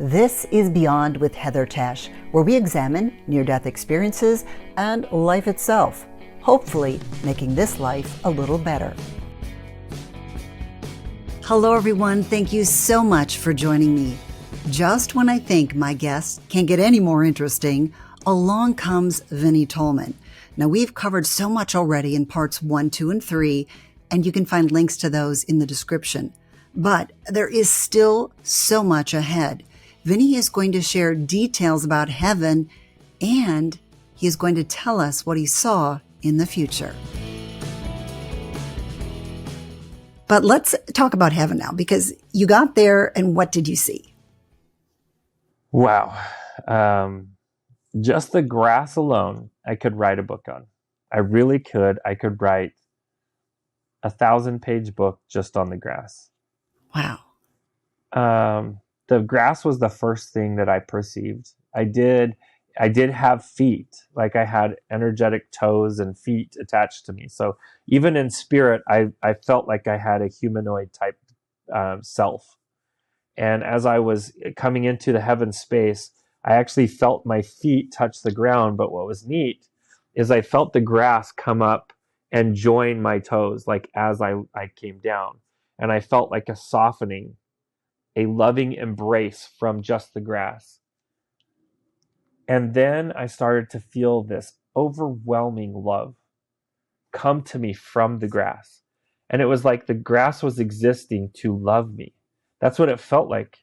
This is Beyond with Heather Tesch, where we examine near-death experiences and life itself, hopefully making this life a little better. Hello everyone, thank you so much for joining me. Just when I think my guests can't get any more interesting, along comes Vinnie Tolman. Now we've covered so much already in parts 1, 2, and 3, and you can find links to those in the description. But there is still so much ahead. Vinnie is going to share details about heaven, and he is going to tell us what he saw in the future. But let's talk about heaven now, because you got there, and what did you see? Wow. Just the grass alone, I could write a book on. I really could. I could write a 1,000-page book just on the grass. Wow. The grass was the first thing that I perceived. I did have feet, like I had energetic toes and feet attached to me. So even in spirit, I felt like I had a humanoid type self. And as I was coming into the heaven space, I actually felt my feet touch the ground. But what was neat is I felt the grass come up and join my toes, like as I came down. And I felt like a softening, a loving embrace from just the grass. And then I started to feel this overwhelming love come to me from the grass. And it was like the grass was existing to love me. That's what it felt like.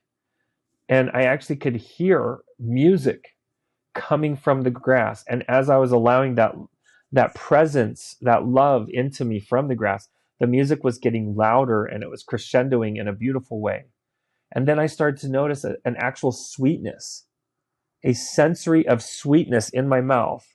And I actually could hear music coming from the grass. And as I was allowing that presence, that love into me from the grass, the music was getting louder and it was crescendoing in a beautiful way. And then I started to notice an actual sweetness, a sensory of sweetness in my mouth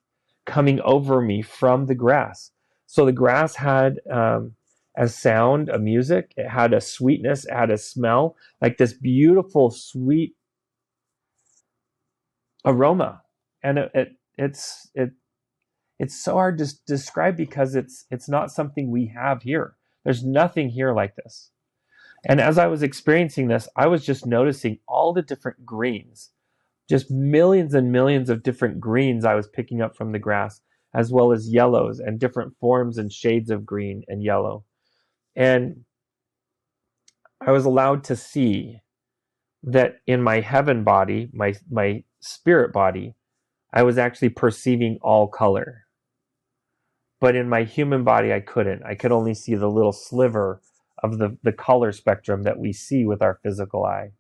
coming over me from the grass. So the grass had a sound, a music, it had a sweetness, it had a smell, like this beautiful, sweet aroma. And it's so hard to describe because it's not something we have here. There's nothing here like this. And as I was experiencing this, I was just noticing all the different greens, just millions and millions of different greens I was picking up from the grass, as well as yellows and different forms and shades of green and yellow. And I was allowed to see that in my heaven body, my spirit body, I was actually perceiving all color. But in my human body, I couldn't. I could only see the little sliver of the color spectrum that we see with our physical eye.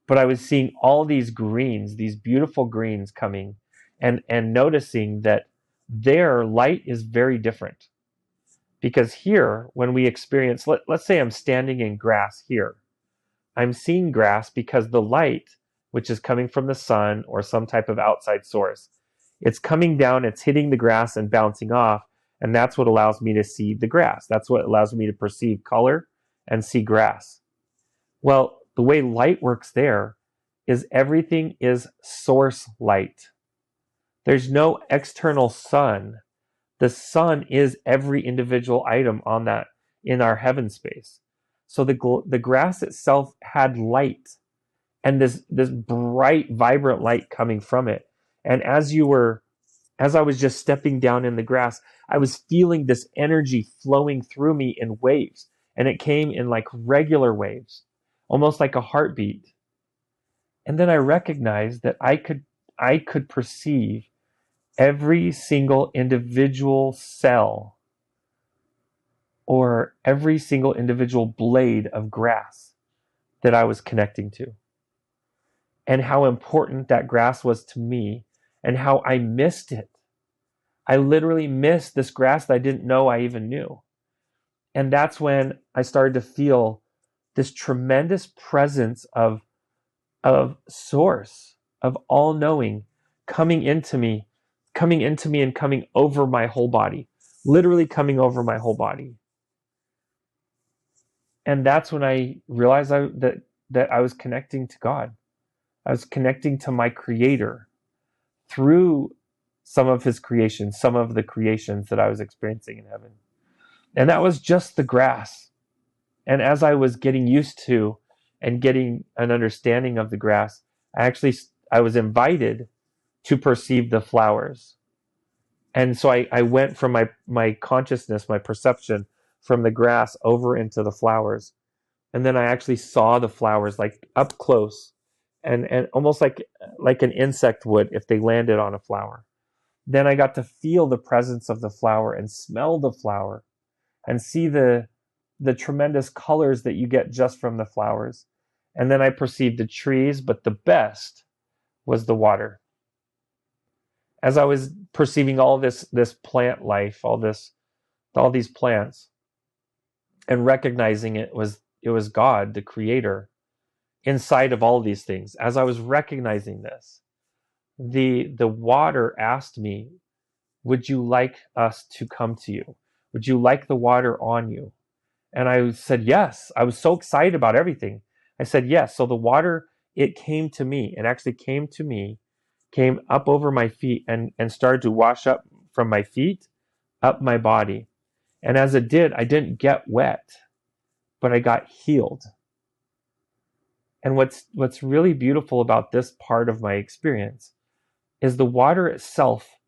But I was seeing all these greens, these beautiful greens coming, and noticing that their light is very different. Because here, when we experience, let's say I'm standing in grass here. I'm seeing grass because the light, which is coming from the sun or some type of outside source, it's coming down, it's hitting the grass and bouncing off. And that's what allows me to see the grass. That's what allows me to perceive color and see grass. Well, the way light works there is everything is source light. There's no external sun. The sun is every individual item on that in our heaven space. So the grass itself had light and this bright, vibrant light coming from it. And as I was just stepping down in the grass, I was feeling this energy flowing through me in waves. And it came in like regular waves, almost like a heartbeat. And then I recognized that I could perceive every single individual cell or every single individual blade of grass that I was connecting to. And how important that grass was to me and how I missed it. I literally missed this grass that I didn't know I even knew. And that's when I started to feel this tremendous presence of source, of all-knowing coming into me and coming over my whole body, literally coming over my whole body. And that's when I realized that I was connecting to God. I was connecting to my Creator through some of His creations, some of the creations that I was experiencing in heaven. And that was just the grass. And as I was getting used to and getting an understanding of the grass, I was invited to perceive the flowers. And so I went from my consciousness, my perception, from the grass over into the flowers. And then I actually saw the flowers like up close, and almost like an insect would if they landed on a flower. Then I got to feel the presence of the flower and smell the flower and see the tremendous colors that you get just from the flowers. And then I perceived the trees, but the best was the water. As I was perceiving all this plant life, all these plants, and recognizing it was God, the creator, inside of all these things. As I was recognizing this, the water asked me, would you like us to come to you? Would you like the water on you? And I said yes. I was so excited about everything. I said yes. So the water, it came to me. It actually came to me, came up over my feet and started to wash up from my feet up my body. And as it did, I didn't get wet, but I got healed. And what's really beautiful about this part of my experience is the water itself,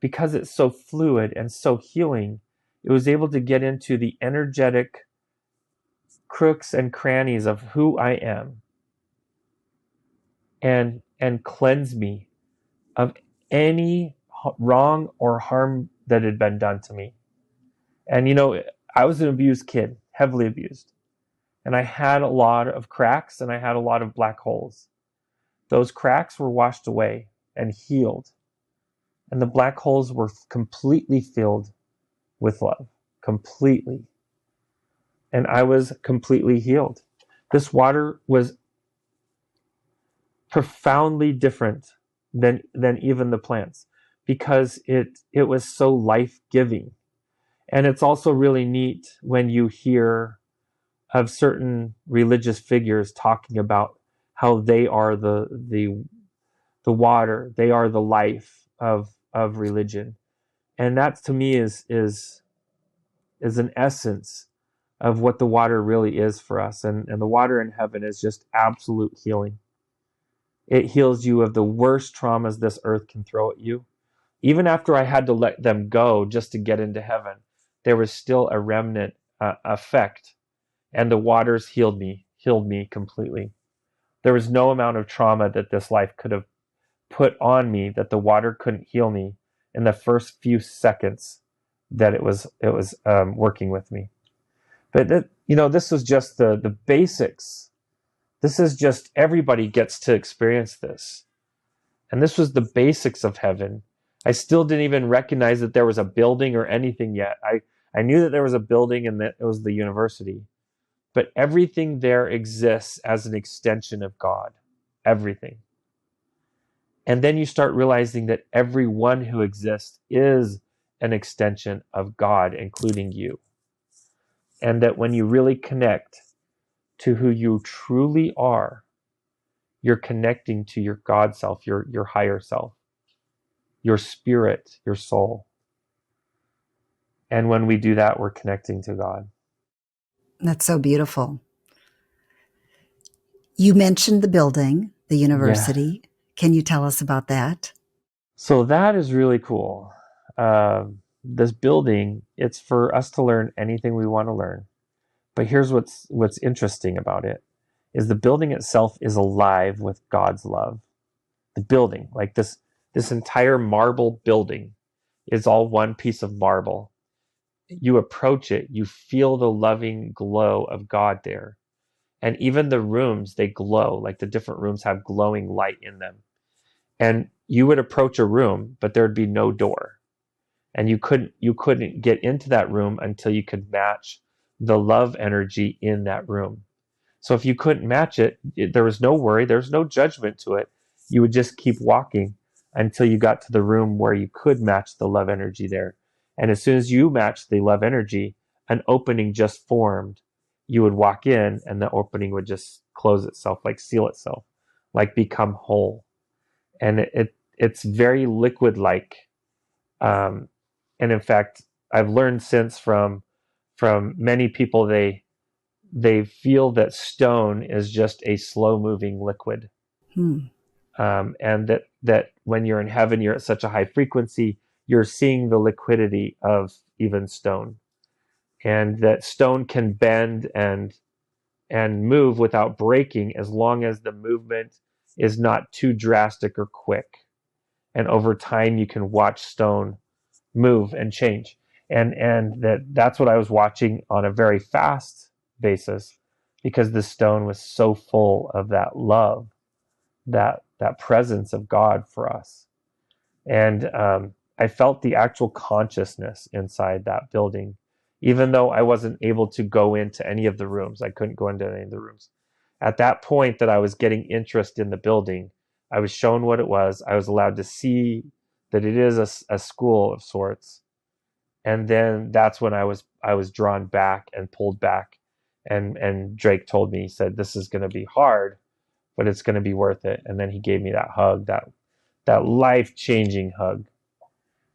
because it's so fluid and so healing, it was able to get into the energetic crooks and crannies of who I am and cleanse me of any wrong or harm that had been done to me. And I was an abused kid, heavily abused. And I had a lot of cracks and I had a lot of black holes. Those cracks were washed away and healed. And the black holes were completely filled with love, completely. And I was completely healed. This water was profoundly different than even the plants, because it was so life-giving. And it's also really neat when you hear of certain religious figures talking about how they are the water, they are the life of religion. And that to me is an essence of what the water really is for us. And the water in heaven is just absolute healing. It heals you of the worst traumas this earth can throw at you. Even after I had to let them go just to get into heaven, there was still a remnant effect. And the waters healed me completely. There was no amount of trauma that this life could have put on me that the water couldn't heal me in the first few seconds that it was working with me. But this was just the basics. This is just, everybody gets to experience this. And this was the basics of heaven. I still didn't even recognize that there was a building or anything yet. I knew that there was a building and that it was the university. But everything there exists as an extension of God. Everything. And then you start realizing that everyone who exists is an extension of God, including you. And that when you really connect to who you truly are, you're connecting to your God self, your higher self, your spirit, your soul. And when we do that, we're connecting to God. That's so beautiful. You mentioned the building, the university. Yeah. Can you tell us about that? So that is really cool. This building, it's for us to learn anything we want to learn. But here's what's interesting about it, is the building itself is alive with God's love. The building, like this entire marble building, is all one piece of marble. You approach it, you feel the loving glow of God there. And even the rooms, they glow, like the different rooms have glowing light in them. And you would approach a room, but there'd be no door. And you couldn't get into that room until you could match the love energy in that room. So if you couldn't match it, there was no worry, there was no judgment to it. You would just keep walking until you got to the room where you could match the love energy there. And as soon as you matched the love energy, an opening just formed. You would walk in and the opening would just close itself, like seal itself, like become whole. And it's very liquid-like. And in fact, I've learned since from many people, they feel that stone is just a slow-moving liquid. and that when you're in heaven, you're at such a high frequency, you're seeing the liquidity of even stone, and that stone can bend and move without breaking, as long as the movement is not too drastic or quick. And over time, you can watch stone move and change. And that's what I was watching on a very fast basis, because the stone was so full of that love, that presence of God for us. And I felt the actual consciousness inside that building, even though I wasn't able to go into any of the rooms. I couldn't go into any of the rooms. At that point that I was getting interest in the building, I was shown what it was. I was allowed to see that it is a school of sorts. And then that's when I was drawn back and pulled back. And Drake told me, he said, "This is going to be hard, but it's going to be worth it." And then he gave me that hug, that life-changing hug,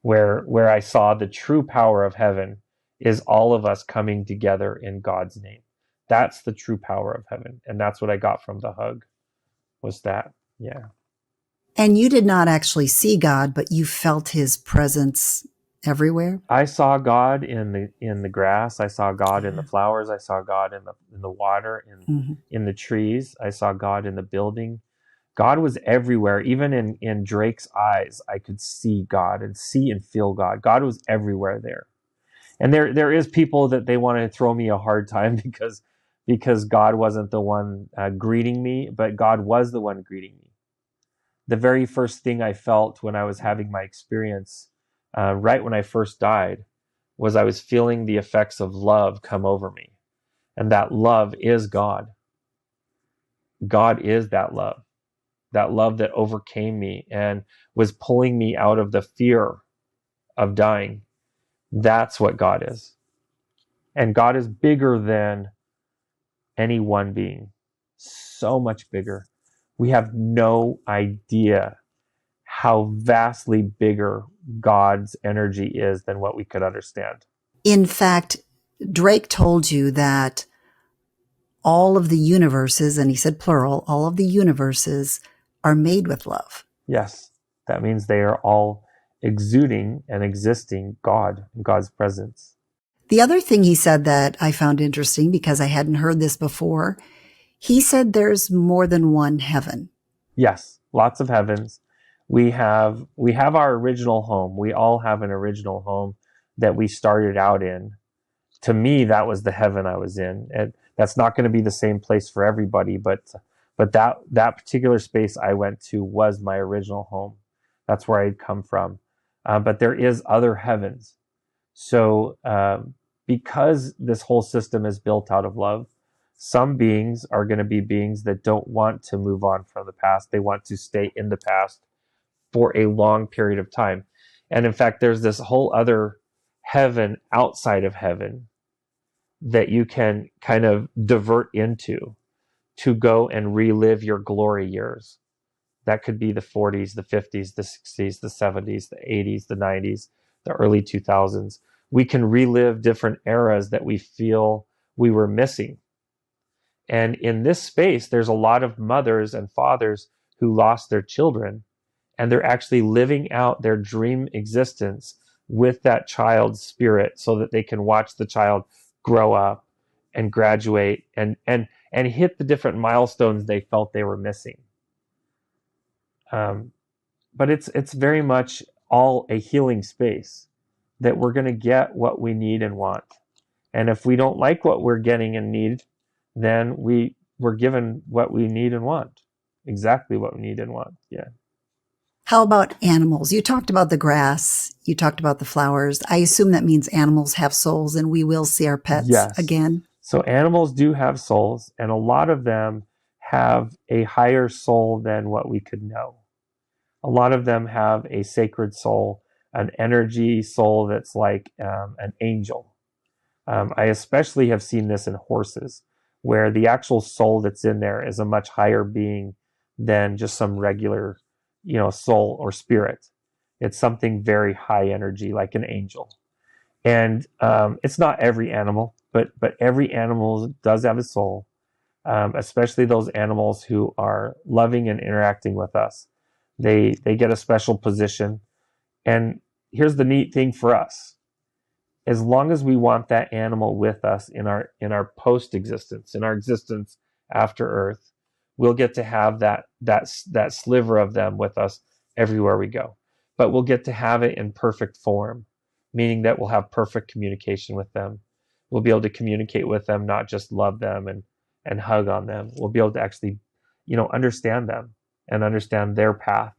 where I saw the true power of heaven is all of us coming together in God's name. That's the true power of heaven. And that's what I got from the hug, was that. Yeah. And you did not actually see God, but you felt his presence everywhere? I saw God in the grass. I saw God in the flowers. I saw God in the water, in the trees. I saw God in the building. God was everywhere. Even in Drake's eyes, I could see God and see and feel God. God was everywhere there. And there is people that they want to throw me a hard time because God wasn't the one greeting me, but God was the one greeting me. The very first thing I felt when I was having my experience, right when I first died, was I was feeling the effects of love come over me. And that love is God. God is that love that overcame me and was pulling me out of the fear of dying. That's what God is. And God is bigger than any one being. So much bigger. We have no idea how vastly bigger God's energy is than what we could understand. In fact, Drake told you that all of the universes, and he said plural, all of the universes are made with love. Yes, that means they are all exuding and existing God and God's presence. The other thing he said that I found interesting, because I hadn't heard this before, he said there's more than one heaven. Yes, lots of heavens. We have our original home. We all have an original home that we started out in. To me, that was the heaven I was in. And that's not going to be the same place for everybody, but that particular space I went to was my original home. That's where I'd come from. But there is other heavens. So because this whole system is built out of love, some beings are going to be beings that don't want to move on from the past. They want to stay in the past for a long period of time. And in fact, there's this whole other heaven outside of heaven that you can kind of divert into to go and relive your glory years. That could be the 40s, the 50s, the 60s, the 70s, the 80s, the 90s, the early 2000s. We can relive different eras that we feel we were missing. And in this space, there's a lot of mothers and fathers who lost their children, and they're actually living out their dream existence with that child's spirit so that they can watch the child grow up and graduate and hit the different milestones they felt they were missing. But it's very much all a healing space that we're going to get what we need and want. And if we don't like what we're getting and need, then we're given what we need and want. Exactly what we need and want. Yeah. How about animals? You talked about the grass. You talked about the flowers. I assume that means animals have souls and we will see our pets again. So animals do have souls, and a lot of them have a higher soul than what we could know. A lot of them have a sacred soul, an energy soul that's like an angel. I especially have seen this in horses, where the actual soul that's in there is a much higher being than just some regular, soul or spirit. It's something very high energy, like an angel. And it's not every animal, but every animal does have a soul. especially those animals who are loving and interacting with us. They get a special position. And here's the neat thing for us. As long as we want that animal with us in our post-existence, in our existence after Earth, we'll get to have that sliver of them with us everywhere we go. But we'll get to have it in perfect form, meaning that we'll have perfect communication with them. We'll be able to communicate with them, not just love them and hug on them. We'll be able to actually, understand them and understand their path.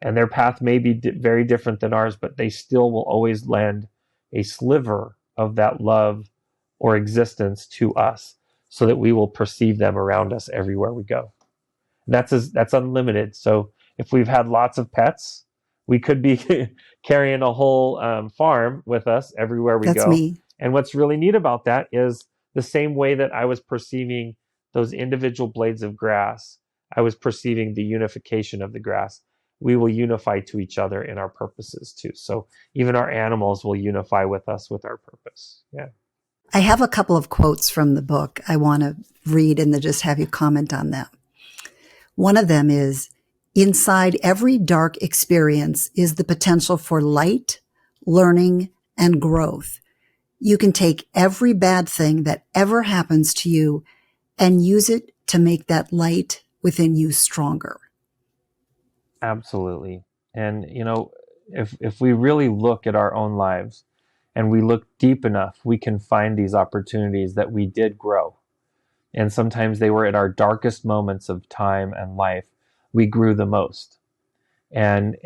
And their path may be very different than ours, but they still will always lend a sliver of that love or existence to us, so that we will perceive them around us everywhere we go. And that's unlimited. So if we've had lots of pets, we could be carrying a whole farm with us everywhere we That's go. me. And what's really neat about that is the same way that I was perceiving those individual blades of grass, I was perceiving the unification of the grass. We will unify to each other in our purposes too. So even our animals will unify with us with our purpose. Yeah. I have a couple of quotes from the book I want to read and then just have you comment on them. One of them is, inside every dark experience is the potential for light, learning, and growth. You can take every bad thing that ever happens to you and use it to make that light within you stronger. Absolutely. And, if we really look at our own lives and we look deep enough, we can find these opportunities that we did grow. And sometimes they were at our darkest moments of time and life, we grew the most. And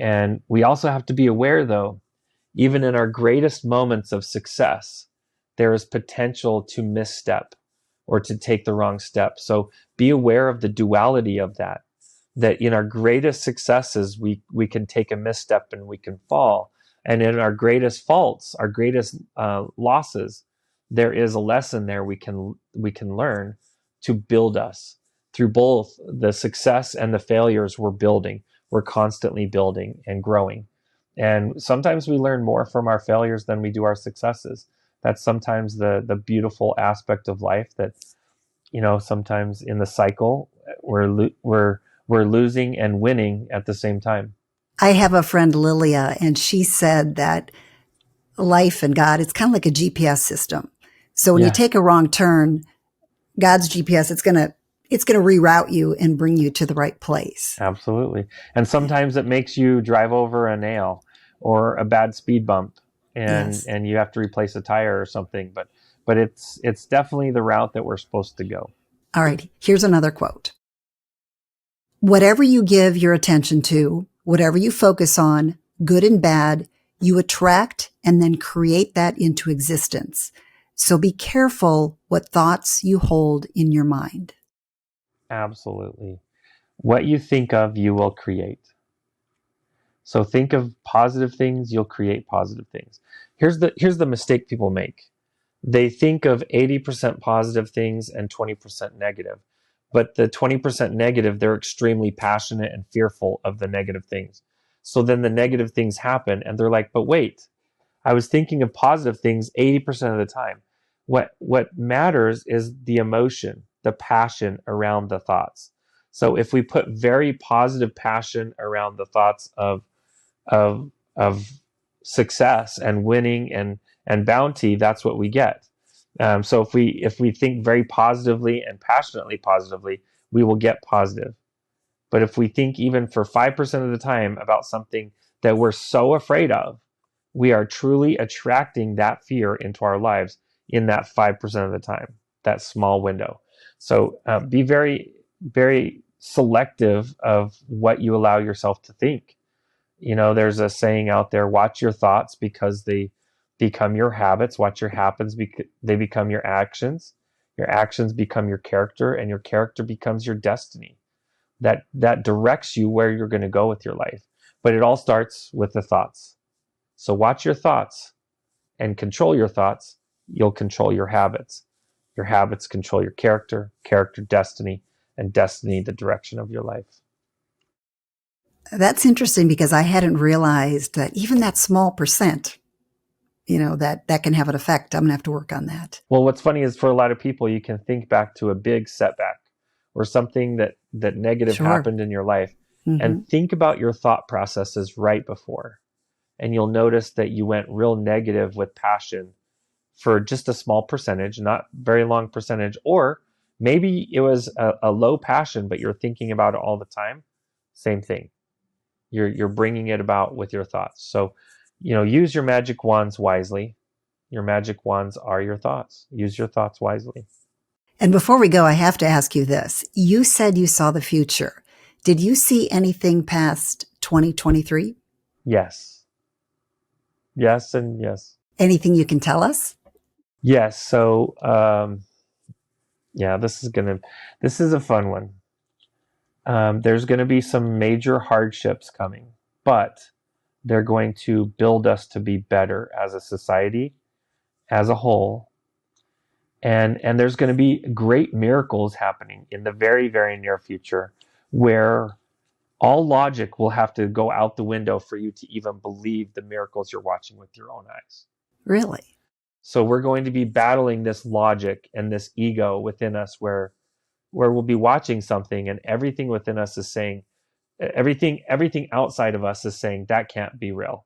we also have to be aware, though, even in our greatest moments of success, there is potential to misstep or to take the wrong step. So be aware of the duality of that in our greatest successes, we can take a misstep and we can fall. And in our greatest faults, our greatest losses, there is a lesson there we can learn to build us. Through both the success and the failures, we're constantly building and growing. And sometimes we learn more from our failures than we do our successes. That's sometimes the beautiful aspect of life, that, sometimes in the cycle, we're losing and winning at the same time. I have a friend, Lilia, and she said that life and God, it's kind of like a GPS system. So when you take a wrong turn, God's GPS, it's going to reroute you and bring you to the right place. Absolutely. And sometimes it makes you drive over a nail or a bad speed bump, and you have to replace a tire or something. But it's definitely the route that we're supposed to go. All right. Here's another quote. Whatever you give your attention to, whatever you focus on, good and bad, you attract and then create that into existence. So be careful what thoughts you hold in your mind. Absolutely. What you think of, you will create. So think of positive things, you'll create positive things. Here's the mistake people make. They think of 80% positive things and 20% negative. But the 20% negative, they're extremely passionate and fearful of the negative things. So then the negative things happen and they're like, but wait, I was thinking of positive things 80% of the time. What matters is the emotion, the passion around the thoughts. So if we put very positive passion around the thoughts of success and winning and bounty, that's what we get. So if we think very positively and passionately positively, we will get positive. But if we think even for 5% of the time about something that we're so afraid of, we are truly attracting that fear into our lives in that 5% of the time, that small window. So be very, very selective of what you allow yourself to think. There's a saying out there, watch your thoughts because they become your habits. Watch your habits, they become your actions. Your actions become your character, and your character becomes your destiny. That directs you where you're going to go with your life. But it all starts with the thoughts. So watch your thoughts and control your thoughts. You'll control your habits. Your habits control your character, character, destiny, and destiny, the direction of your life. That's interesting because I hadn't realized that even that small percent, that can have an effect. I'm going to have to work on that. Well, what's funny is for a lot of people, you can think back to a big setback or something that negative Sure. happened in your life, and think about your thought processes right before. And you'll notice that you went real negative with passion for just a small percentage, not very long percentage, or maybe it was a low passion, but you're thinking about it all the time. Same thing. You're bringing it about with your thoughts. So, use your magic wands wisely. Your magic wands are your thoughts. Use your thoughts wisely. And before we go, I have to ask you this. You said you saw the future. Did you see anything past 2023? Yes. Yes and yes. Anything you can tell us? Yes. So, yeah, this is a fun one. There's going to be some major hardships coming, but they're going to build us to be better as a society, as a whole. And there's going to be great miracles happening in the very, very near future, where all logic will have to go out the window for you to even believe the miracles you're watching with your own eyes. Really? So we're going to be battling this logic and this ego within us, where we'll be watching something and everything within us is saying, everything outside of us is saying that can't be real.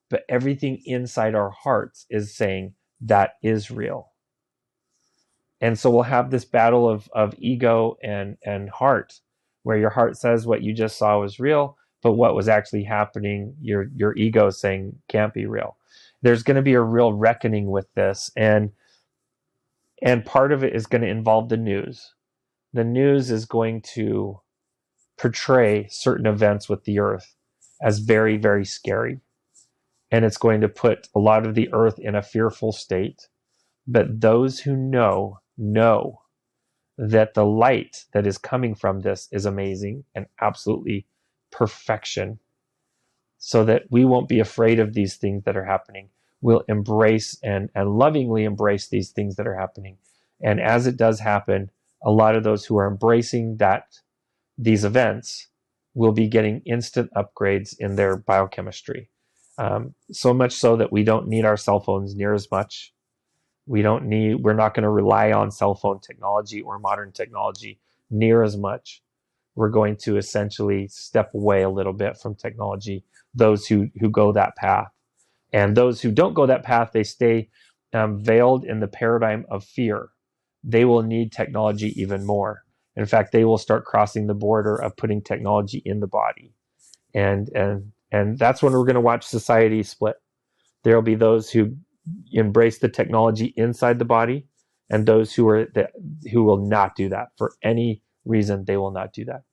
But everything inside our hearts is saying that is real. And so we'll have this battle of ego and heart, where your heart says what you just saw was real, but what was actually happening, your ego is saying can't be real. There's going to be a real reckoning with this, and part of it is going to involve the news. The news is going to portray certain events with the earth as very, very scary. And it's going to put a lot of the earth in a fearful state. But those who know that the light that is coming from this is amazing and absolutely perfection, so that we won't be afraid of these things that are happening. We'll embrace and lovingly embrace these things that are happening. And as it does happen, a lot of those who are embracing these events will be getting instant upgrades in their biochemistry. So much so that we don't need our cell phones near as much. We're not going to rely on cell phone technology or modern technology near as much. We're going to essentially step away a little bit from technology, those who go that path. And those who don't go that path, they stay veiled in the paradigm of fear. They will need technology even more. In fact, they will start crossing the border of putting technology in the body. And that's when we're going to watch society split. There will be those who embrace the technology inside the body, and those who will not do that for any reason. They will not do that,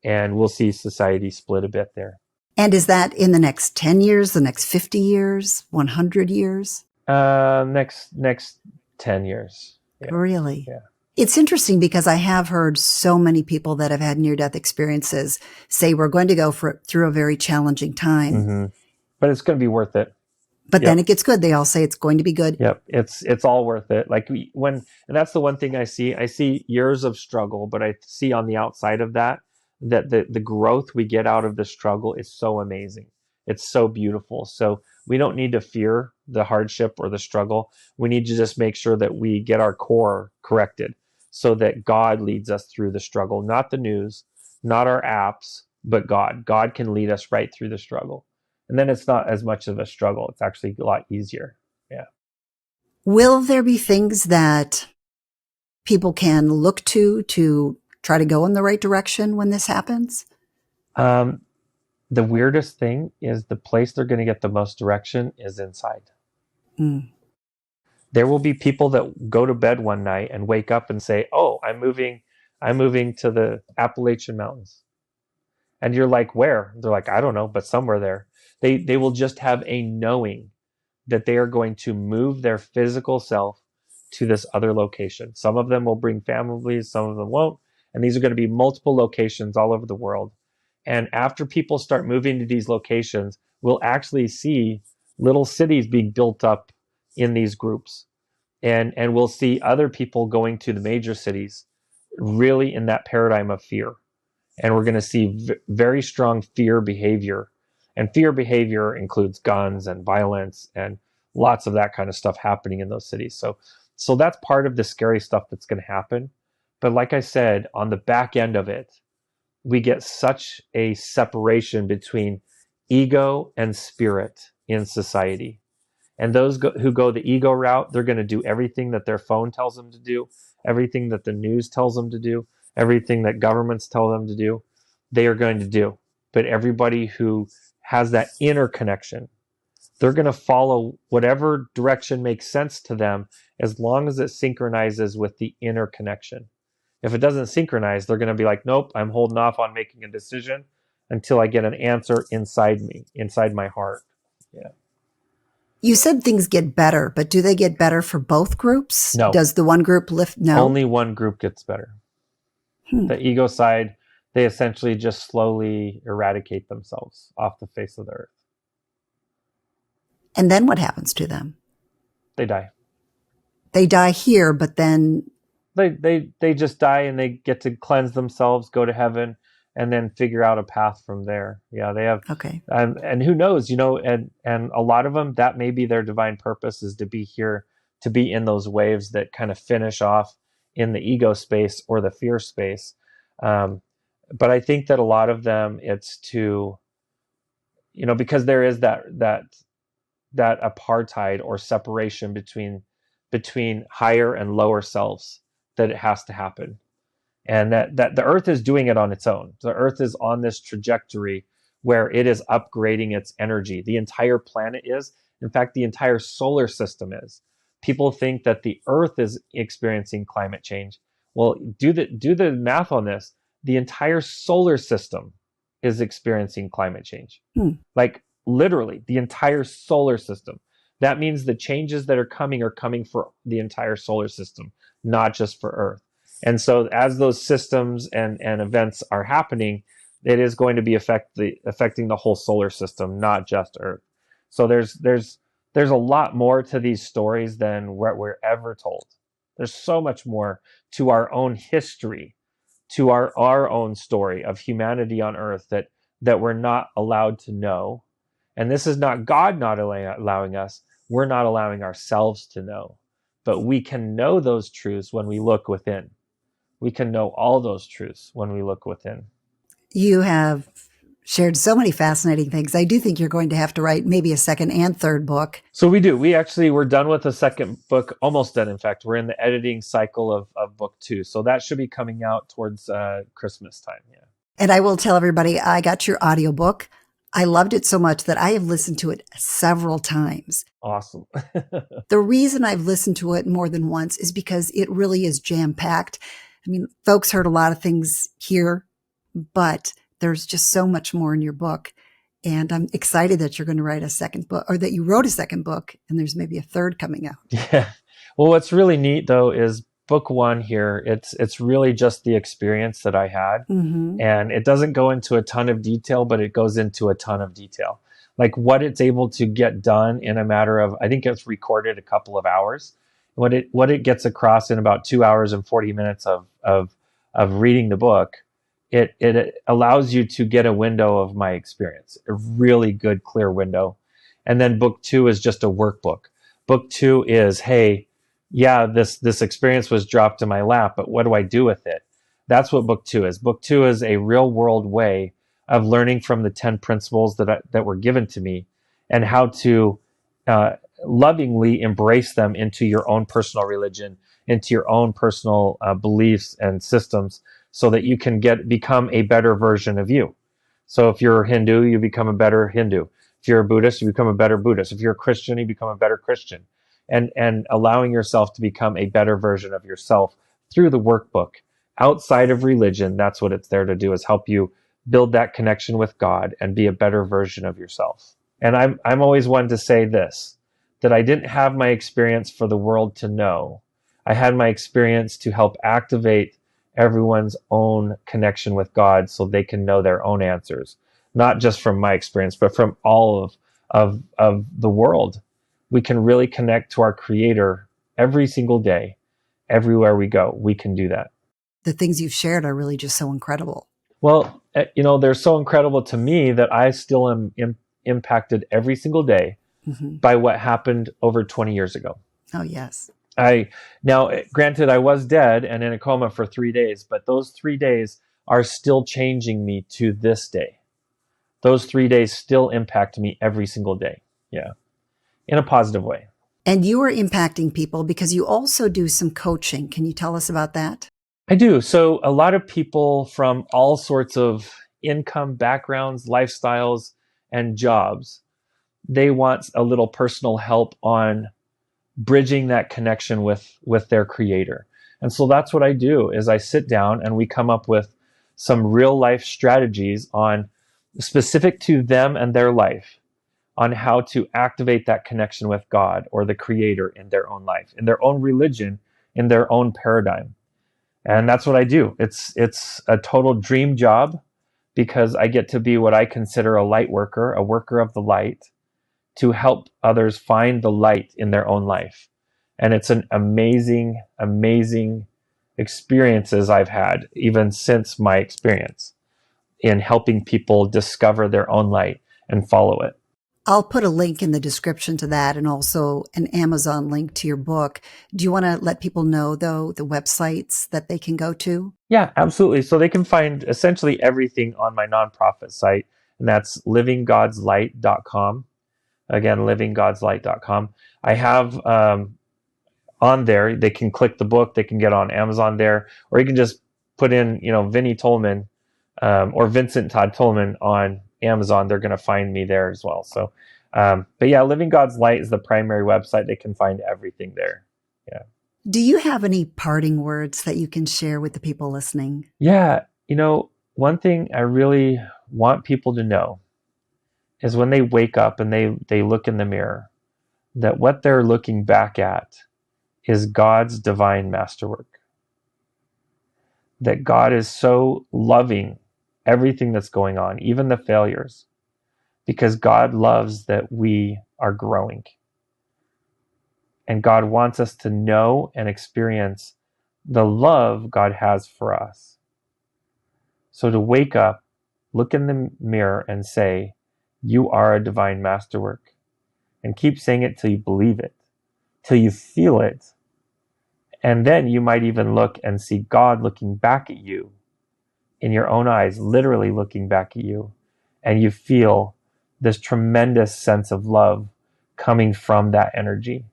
and we'll see society split a bit there. And is that in the next 10 years, the next 50 years, 100 years? Next 10 years. Yeah. Really? Yeah. It's interesting because I have heard so many people that have had near-death experiences say we're going to go through a very challenging time. Mm-hmm. But it's going to be worth it. But then it gets good. They all say it's going to be good. Yep. It's all worth it. And that's the one thing I see years of struggle, but I see on the outside of that the growth we get out of the struggle is so amazing. It's so beautiful. So we don't need to fear the hardship or the struggle. We need to just make sure that we get our core corrected so that God leads us through the struggle, not the news, not our apps, but God. God can lead us right through the struggle. And then it's not as much of a struggle. It's actually a lot easier. Yeah. Will there be things that people can look to try to go in the right direction when this happens? The weirdest thing is the place they're going to get the most direction is inside. Mm. There will be people that go to bed one night and wake up and say, "Oh, I'm moving to the Appalachian Mountains." And you're like, "Where?" They're like, "I don't know, but somewhere there." They will just have a knowing that they are going to move their physical self to this other location. Some of them will bring families, some of them won't. And these are going to be multiple locations all over the world. And after people start moving to these locations, we'll actually see little cities being built up in these groups. And we'll see other people going to the major cities, really in that paradigm of fear. And we're going to see very strong fear behavior. And fear behavior includes guns and violence and lots of that kind of stuff happening in those cities. So that's part of the scary stuff that's going to happen. But like I said, on the back end of it, we get such a separation between ego and spirit in society. And those who go the ego route, they're going to do everything that their phone tells them to do, everything that the news tells them to do, everything that governments tell them to do, they are going to do. But everybody who has that inner connection, they're going to follow whatever direction makes sense to them as long as it synchronizes with the inner connection. If it doesn't synchronize, they're going to be like, nope, I'm holding off on making a decision until I get an answer inside me, inside my heart. Yeah. You said things get better, but do they get better for both groups? No. Does the one group lift? No. Only one group gets better. The ego side, they essentially just slowly eradicate themselves off the face of the earth. And then what happens to them? They die. They die here, but then They just die, and they get to cleanse themselves, go to heaven, and then figure out a path from there. Yeah, they have. Okay. And who knows, and a lot of them, that may be their divine purpose, is to be here, to be in those waves that kind of finish off in the ego space or the fear space. But I think that a lot of them, it's to, because there is that apartheid or separation between higher and lower selves, that it has to happen. And that the earth is doing it on its own. The earth is on this trajectory where it is upgrading its energy. The entire planet is. In fact, the entire solar system is. People think that the earth is experiencing climate change. Well, do the math on this. The entire solar system is experiencing climate change. Like literally the entire solar system. That means the changes that are coming for the entire solar system, not just for Earth. And so as those systems and events are happening, it is going to be affecting the whole solar system, not just Earth. So there's a lot more to these stories than what we're ever told. There's so much more to our own history, to our own story of humanity on Earth that we're not allowed to know. And this is not God not allowing us. We're not allowing ourselves to know. But we can know those truths when we look within. We can know all those truths when we look within. You have shared so many fascinating things. I do think you're going to have to write maybe a second and third book. So we do. We're done with the second book, almost done. In fact, we're in the editing cycle of book 2. So that should be coming out towards Christmas time. Yeah. And I will tell everybody, I got your audiobook. I loved it so much that I have listened to it several times. Awesome. The reason I've listened to it more than once is because it really is jam-packed. I mean, folks heard a lot of things here, but there's just so much more in your book. And I'm excited that you're going to write a second book, or that you wrote a second book, and there's maybe a third coming out. Yeah. Well, what's really neat, though, is book 1 here, it's really just the experience that I had. Mm-hmm. And it doesn't go into a ton of detail, but it goes into a ton of detail. Like what it's able to get done in a matter of, I think it's recorded a couple of hours. What it gets across in about 2 hours and 40 minutes of reading the book, it allows you to get a window of my experience, a really good, clear window. And then book 2 is just a workbook. Book 2 is, hey, yeah, this experience was dropped in my lap, but what do I do with it? That's what book 2 is. Book 2 is a real world way of learning from the 10 principles that were given to me, and how to lovingly embrace them into your own personal religion, into your own personal beliefs and systems, so that you can become a better version of you. So if you're a Hindu, you become a better Hindu. If you're a Buddhist, you become a better Buddhist. If you're a Christian, you become a better Christian. And allowing yourself to become a better version of yourself through the workbook. Outside of religion, that's what it's there to do, is help you build that connection with God and be a better version of yourself. And I'm always one to say this, that I didn't have my experience for the world to know. I had my experience to help activate everyone's own connection with God so they can know their own answers, not just from my experience, but from all of the world. We can really connect to our Creator every single day, everywhere we go. We can do that. The things you've shared are really just so incredible. Well, they're so incredible to me that I still am impacted every single day Mm-hmm. by what happened over 20 years ago. Oh, yes. Now, granted, I was dead and in a coma for 3 days, but those 3 days are still changing me to this day. Those 3 days still impact me every single day. Yeah. In a positive way. And you are impacting people because you also do some coaching. Can you tell us about that? I do. So a lot of people from all sorts of income backgrounds, lifestyles, and jobs, they want a little personal help on bridging that connection with their creator. And so that's what I do is I sit down and we come up with some real life strategies on specific to them and their life on how to activate that connection with God or the creator in their own life, in their own religion, in their own paradigm. And that's what I do. It's a total dream job because I get to be what I consider a light worker, a worker of the light, to help others find the light in their own life. And it's an amazing, amazing experiences I've had, even since my experience in helping people discover their own light and follow it. I'll put a link in the description to that and also an Amazon link to your book. Do you want to let people know, though, the websites that they can go to? Yeah, absolutely. So they can find essentially everything on my nonprofit site, and that's livinggodslight.com. Again, livinggodslight.com. I have on there, they can click the book, they can get on Amazon there, or you can just put in, Vinnie Tolman or Vincent Todd Tolman on Amazon. They're going to find me there as well. So, but yeah, Living God's Light is the primary website. They can find everything there. Yeah. Do you have any parting words that you can share with the people listening? Yeah. One thing I really want people to know is when they wake up and they look in the mirror, that what they're looking back at is God's divine masterwork. That God is so loving everything that's going on, even the failures, because God loves that we are growing. And God wants us to know and experience the love God has for us. So to wake up, look in the mirror and say, you are a divine masterwork. And keep saying it till you believe it, till you feel it. And then you might even look and see God looking back at you in your own eyes, literally looking back at you. And you feel this tremendous sense of love coming from that energy,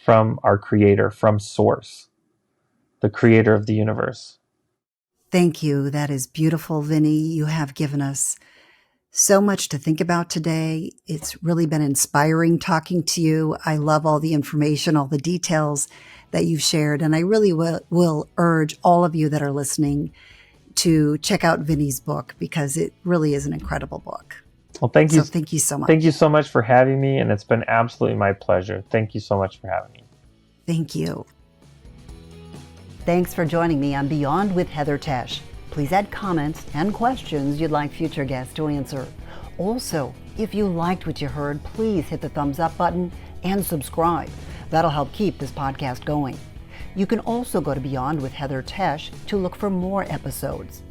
from our creator, from source, the creator of the universe. Thank you. That is beautiful, Vinnie. You have given us so much to think about today. It's really been inspiring talking to you. I love all the information, all the details that you've shared. And I really will urge all of you that are listening to check out Vinnie's book because it really is an incredible book. Well, thank you. So thank you so much. Thank you so much for having me. And it's been absolutely my pleasure. Thank you so much for having me. Thank you. Thanks for joining me on Beyond with Heather Tesch. Please add comments and questions you'd like future guests to answer. Also, if you liked what you heard, please hit the thumbs up button and subscribe. That'll help keep this podcast going. You can also go to Beyond with Heather Tesch to look for more episodes.